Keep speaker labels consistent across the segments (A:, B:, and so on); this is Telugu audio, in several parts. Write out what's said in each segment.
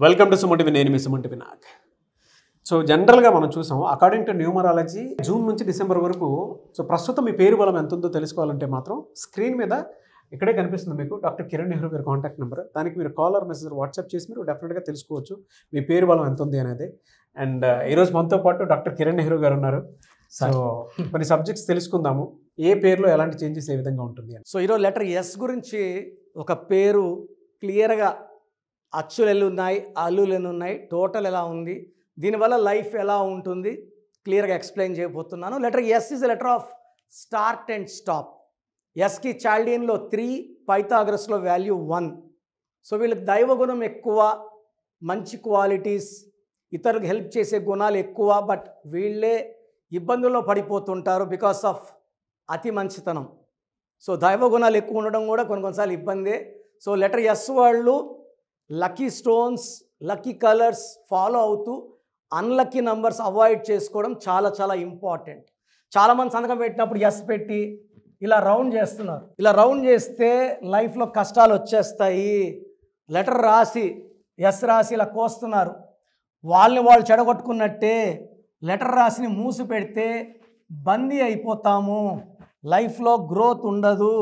A: వెల్కమ్ టు సుమన్ నేను మీ సుమన్ వినాయక్. సో జనరల్గా మనం చూసాం అకార్డింగ్ టు న్యూమరాలజీ జూన్ నుంచి డిసెంబర్ వరకు సో ప్రస్తుతం మీ పేరు బలం ఎంత ఉందో తెలుసుకోవాలంటే మాత్రం స్క్రీన్ మీద ఇక్కడే కనిపిస్తుంది మీకు డాక్టర్ కిరణ్ నెహ్రూ గారి కాంటాక్ట్ నెంబర్. దానికి మీరు కాలర్ మెసేజ్ వాట్సాప్ చేసి మీరు డెఫినెట్గా తెలుసుకోవచ్చు మీ పేరు బలం ఎంత ఉంది అనేది. అండ్ ఈరోజు మనతో పాటు డాక్టర్ కిరణ్ నెహ్రూ గారు ఉన్నారు. సో కొన్ని సబ్జెక్ట్స్ తెలుసుకుందాము, ఏ పేరులో ఎలాంటి చేంజెస్ ఏ విధంగా ఉంటుంది అని.
B: సో ఈరోజు లెటర్ ఎస్ గురించి ఒక పేరు క్లియర్గా అచ్చులు ఎన్ని ఉన్నాయి, అల్లులు ఎన్ని ఉన్నాయి, టోటల్ ఎలా ఉంది, దీనివల్ల లైఫ్ ఎలా ఉంటుంది క్లియర్గా ఎక్స్ప్లెయిన్ చేయబోతున్నాను. Letter S is letter of start and stop. ఎస్కి చాల్డియన్లో 3, పైథాగరస్లో వాల్యూ 1. సో వీళ్ళకి దైవగుణం ఎక్కువ, మంచి క్వాలిటీస్, ఇతరులకు హెల్ప్ చేసే గుణాలు ఎక్కువ. బట్ వీళ్ళే ఇబ్బందుల్లో పడిపోతుంటారు బికాస్ ఆఫ్ అతి మంచితనం. సో దైవగుణాలు ఎక్కువ ఉండడం కూడా కొన్నిసార్లు ఇబ్బందే. సో లెటర్ ఎస్ వాళ్ళు lucky stones, lucky colours follow అవుతూ అన్లక్కీ నంబర్స్ అవాయిడ్ చేసుకోవడం చాలా చాలా ఇంపార్టెంట్. చాలామంది సంతకం పెట్టినప్పుడు ఎస్ పెట్టి ఇలా రౌండ్ చేస్తున్నారు. ఇలా రౌండ్ చేస్తే లైఫ్లో కష్టాలు వచ్చేస్తాయి. లెటర్ రాసి ఎస్ రాసి ఇలా కోస్తున్నారు. వాళ్ళని వాళ్ళు చెడగొట్టుకున్నట్టే. లెటర్ రాసిని మూసి పెడితే బందీ అయిపోతాము, లైఫ్లో గ్రోత్ ఉండదు.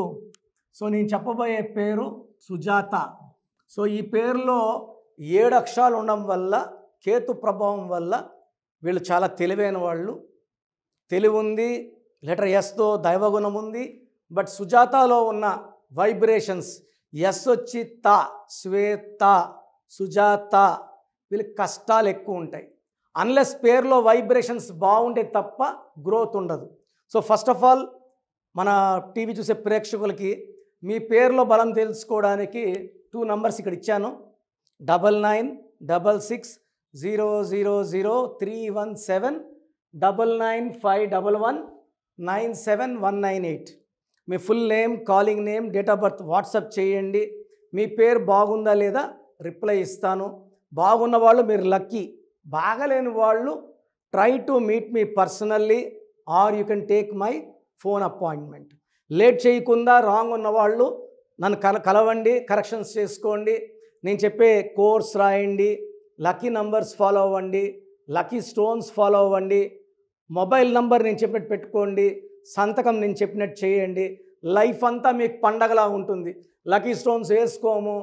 B: సో నేను చెప్పబోయే పేరు సుజాత. సో ఈ పేరులో 7 అక్షరాలు ఉండడం వల్ల, కేతు ప్రభావం వల్ల వీళ్ళు చాలా తెలివైన వాళ్ళు. తెలివి ఉంది, లెటర్ ఎస్తో దైవగుణం ఉంది. బట్ సుజాతలో ఉన్న వైబ్రేషన్స్ ఎస్ వచ్చి తా, శ్వేత, సుజాత, వీళ్ళకి కష్టాలు ఎక్కువ ఉంటాయి. అన్లెస్ పేరులో వైబ్రేషన్స్ బాగుంటే తప్ప గ్రోత్ ఉండదు. సో ఫస్ట్ ఆఫ్ ఆల్ మన టీవీ చూసే ప్రేక్షకులకి మీ పేరులో బలం తెలుసుకోవడానికి 2 నంబర్స్ ఇక్కడ ఇచ్చాను. 9966000317 995111971198. మీ full name, calling name, date of birth WhatsApp చేయండి. మీ పేరు బాగుందా లేదా రిప్లై ఇస్తాను. బాగున్న వాళ్ళు మీరు లక్కీ, బాగలేని వాళ్ళు try to meet me personally or you can take my phone appointment. Late చేయకుండా రాంగ్ ఉన్నవాళ్ళు నన్ను కలవండి, కరెక్షన్స్ చేసుకోండి, నేను చెప్పే కోర్స్ రాయండి, లక్కీ నంబర్స్ ఫాలో అవ్వండి, లక్కీ స్టోన్స్ ఫాలో అవ్వండి, మొబైల్ నంబర్ నేను చెప్పినట్టు పెట్టుకోండి, సంతకం నేను చెప్పినట్టు చేయండి. లైఫ్ అంతా మీకు పండగలా ఉంటుంది. లక్కీ స్టోన్స్ వేసుకోము,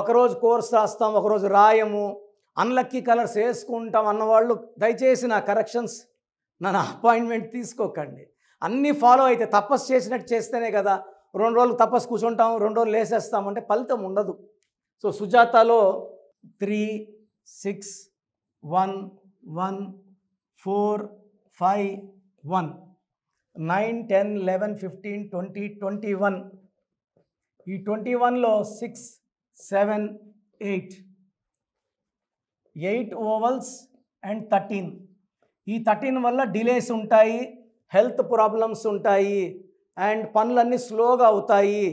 B: ఒకరోజు కోర్స్ రాస్తాం, ఒకరోజు రాయము, అన్లక్కీ కలర్స్ వేసుకుంటాం అన్నవాళ్ళు దయచేసి నా కరెక్షన్స్, నా అపాయింట్మెంట్ తీసుకోకండి. అన్నీ ఫాలో అయితే తపస్సు చేసినట్టు చేస్తేనే కదా. 2 రోజులు తపస్సు కూర్చుంటాం, 2 రోజులు లేసేస్తామంటే ఫలితం ఉండదు. సో సుజాతలో 3, 6, 1, 1, 4, 5, 1, 9, 10, 11, 15, 20, 21. ఈ 21లో 6, 7, 8 ఓవల్స్ అండ్ 13. ఈ 13 వల్ల డిలేస్ ఉంటాయి, హెల్త్ ప్రాబ్లమ్స్ ఉంటాయి అండ్ పనులన్నీ స్లోగా అవుతాయి.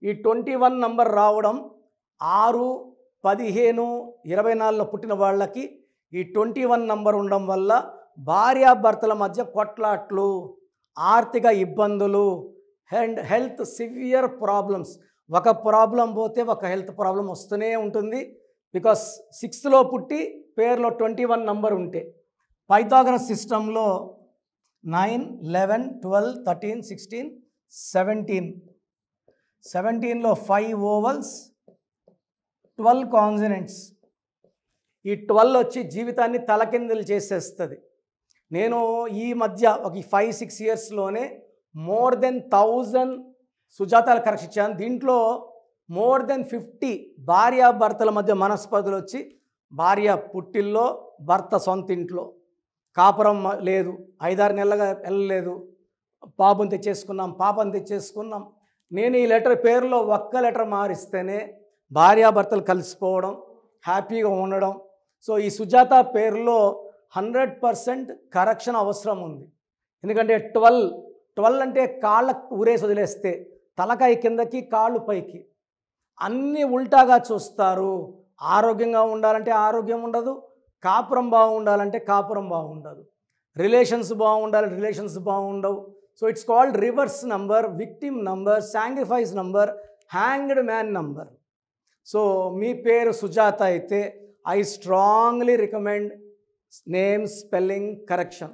B: ఈ 21 నంబర్ రావడం 6, 15, 24లో పుట్టిన వాళ్ళకి ఈ 21 నంబర్ ఉండడం వల్ల భార్యాభర్తల మధ్య కొట్లాట్లు, ఆర్థిక ఇబ్బందులు అండ్ హెల్త్ సివియర్ ప్రాబ్లమ్స్. ఒక ప్రాబ్లం పోతే ఒక హెల్త్ ప్రాబ్లం వస్తూనే ఉంటుంది. బికాస్ 6లో పుట్టి పేరులో 21 నంబర్ ఉంటే. పైథాగరస్ సిస్టంలో 9, 11, 12, 13, 16, 17. 17లో 5 ఓవల్స్, 12 కాన్సనెంట్స్. ఈ 12 వచ్చి జీవితాన్ని తలకిందులు చేసేస్తుంది. నేను ఈ మధ్య ఒక 5-6 ఇయర్స్లోనే మోర్ దెన్ 1000 సుజాతాలు కరెక్ట్ ఇచ్చాను. దీంట్లో మోర్ దెన్ 50 భార్యాభర్తల మధ్య మనస్పర్ధలు వచ్చి, భార్య పుట్టిల్లో, భర్త సొంతింట్లో కాపురం లేదు, 5-6 నెలలుగా వెళ్ళలేదు, బాబుని తెచ్చేసుకున్నాం, పాపని తెచ్చేసుకున్నాం. నేను ఈ లెటర్ పేరులో ఒక్క లెటర్ మారిస్తేనే భార్యాభర్తలు కలిసిపోవడం, హ్యాపీగా ఉండడం. సో ఈ సుజాత పేరులో 100% కరెక్షన్ అవసరం ఉంది. ఎందుకంటే 12 అంటే కాళ్ళ ఊరేసి వదిలేస్తే తలకాయ కిందకి, కాళ్ళు పైకి, అన్నీ ఉల్టాగా చూస్తారు. ఆరోగ్యంగా ఉండాలంటే ఆరోగ్యం ఉండదు, కాపురం బాగుండాలంటే కాపురం బాగుండదు, రిలేషన్స్ బాగుండాలి, రిలేషన్స్ బాగుండవు. So it's called reverse number, victim number, sacrifice number, hanged man number. So మీ పేరు సుజాత అయితే I strongly recommend name spelling correction.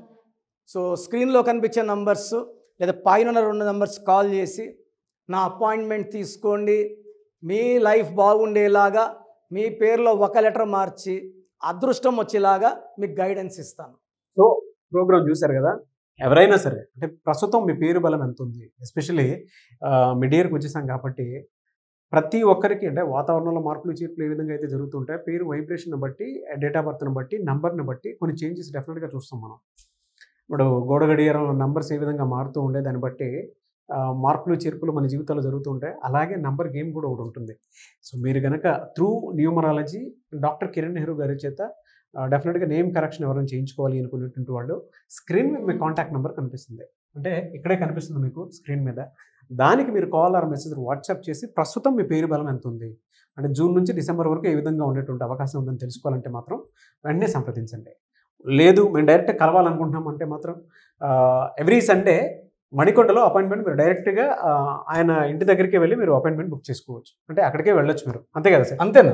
B: So స్క్రీన్లో కనిపించే నంబర్స్ లేదా పైన 2 నంబర్స్ కాల్ చేసి నా అపాయింట్మెంట్ తీసుకోండి. మీ లైఫ్ బాగుండేలాగా మీ పేరులో ఒక లెటర్ మార్చి అదృష్టం వచ్చేలాగా మీకు గైడెన్స్ ఇస్తాను.
A: సో ప్రోగ్రామ్ చూశారు కదా, ఎవరైనా సరే అంటే ప్రస్తుతం మీ పేరు బలం ఎంత ఉంది, ఎస్పెషలీ మిడ్ ఇయర్కి వచ్చేసాం కాబట్టి ప్రతి ఒక్కరికి అంటే వాతావరణంలో మార్పులు చేర్పులు ఏ విధంగా అయితే జరుగుతుంటాయి, పేరు వైబ్రేషన్ బట్టి, డేట్ ఆఫ్ బర్త్ని బట్టి, నంబర్ని బట్టి కొన్ని చేంజెస్ డెఫినెట్గా చూస్తాం మనం. ఇప్పుడు గోడ గడియారంలో నంబర్స్ ఏ విధంగా మారుతూ ఉండే దాన్ని బట్టి మార్పులు చేర్పులు మన జీవితాల్లో జరుగుతూ ఉంటాయి. అలాగే నంబర్ గేమ్ కూడా ఒకటి ఉంటుంది. సో మీరు కనుక through numerology doctor Kiran Nehru గారి చేత డెఫినెట్గా నేమ్ కరెక్షన్ ఎవరైనా చేయించుకోవాలి అనుకునేటువంటి వాళ్ళు స్క్రీన్ మీద మీ కాంటాక్ట్ నెంబర్ కనిపిస్తుంది, అంటే ఇక్కడే కనిపిస్తుంది మీకు స్క్రీన్ మీద. దానికి మీరు కాల్ ఆర్ మెసేజ్ వాట్సాప్ చేసి ప్రస్తుతం మీ పేరు బలం ఎంత ఉంది, అంటే జూన్ నుంచి డిసెంబర్ వరకు ఏ విధంగా ఉండేటువంటి అవకాశం ఉందని తెలుసుకోవాలంటే మాత్రం వెంటనే సంప్రదించండి. లేదు మేము డైరెక్ట్ కలవాలనుకుంటున్నాం అంటే మాత్రం ఎవ్రీ సండే మణికొండలో అపాయింట్మెంట్ మీరు డైరెక్ట్గా ఆయన ఇంటి దగ్గరికి వెళ్ళి మీరు అపాయింట్మెంట్ బుక్ చేసుకోవచ్చు, అంటే అక్కడికే వెళ్ళొచ్చు మీరు, అంతే కదా సార్?
B: అంతేనా?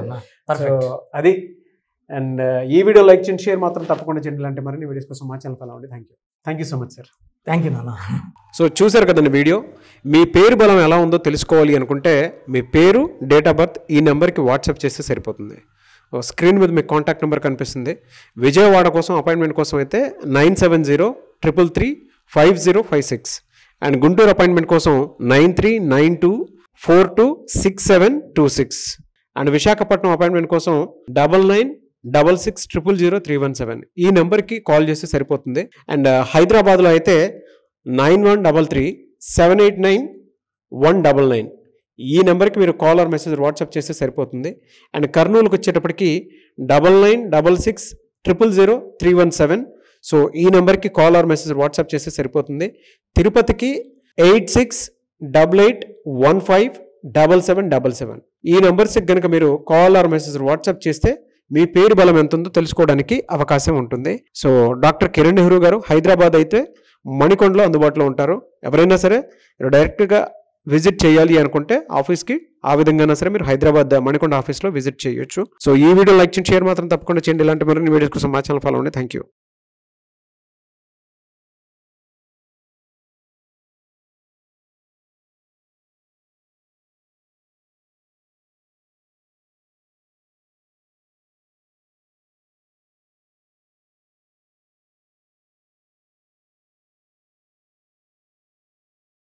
A: సో అది. అండ్ ఈ వీడియో లైక్ చేయండి, షేర్ మాత్రం తప్పకుండా చేయండి. ఇలాంటి మరిన్ని వీడియోస్ కోసం మా ఛానల్ ఫాలో అవ్వండి. Thank you so much sir.
B: Thank you నాన్న.
A: సో చూశారు కదండి వీడియో. మీ పేరు బలం ఎలా ఉందో తెలుసుకోవాలి అనుకుంటే మీ పేరు, డేట్ ఆఫ్ బర్త్ ఈ నెంబర్కి వాట్సాప్ చేస్తే సరిపోతుంది. స్క్రీన్ మీద మీకు కాంటాక్ట్ నెంబర్ కనిపిస్తుంది. విజయవాడ కోసం అపాయింట్మెంట్ కోసం అయితే 9703335056 అండ్ గుంటూరు అపాయింట్మెంట్ కోసం 9392426726 అండ్ విశాఖపట్నం అపాయింట్మెంట్ కోసం 9966000317 ఈ నెంబర్కి కాల్ చేస్తే సరిపోతుంది. అండ్ హైదరాబాద్లో అయితే 9133789199 ఈ నెంబర్కి మీరు కాల్ ఆర్ మెసేజ్ వాట్సాప్ చేస్తే సరిపోతుంది. అండ్ కర్నూలుకి వచ్చేటప్పటికి 9966000317 సో ఈ నెంబర్కి కాల్ ఆర్ మెసేజ్ వాట్సాప్ చేస్తే సరిపోతుంది. తిరుపతికి 8688157777 ఈ నెంబర్స్కి కనుక మీరు కాల్ ఆర్ మెసేజ్ వాట్సాప్ చేస్తే మీ పేరు బలం ఎంత ఉందో తెలుసుకోవడానికి అవకాశం ఉంటుంది. సో డాక్టర్ కిరణ్ నెహ్రూ గారు హైదరాబాద్ అయితే మణికొండలో అందుబాటులో ఉంటారు. ఎవరైనా సరే డైరెక్ట్గా విజిట్ చేయాలి అనుకుంటే ఆఫీస్కి ఆ విధంగా సరే మీరు హైదరాబాద్ మణికొండ ఆఫీస్లో విజిట్ చేయొచ్చు. సో ఈ వీడియో లైక్ చేయండి, షేర్ మాత్రం తప్పకుండా చేయండి. ఇలాంటి మరిన్ని వీడియోస్ కోసం మా ఛానల్ ఫాలో అవ్వండి. Thank you.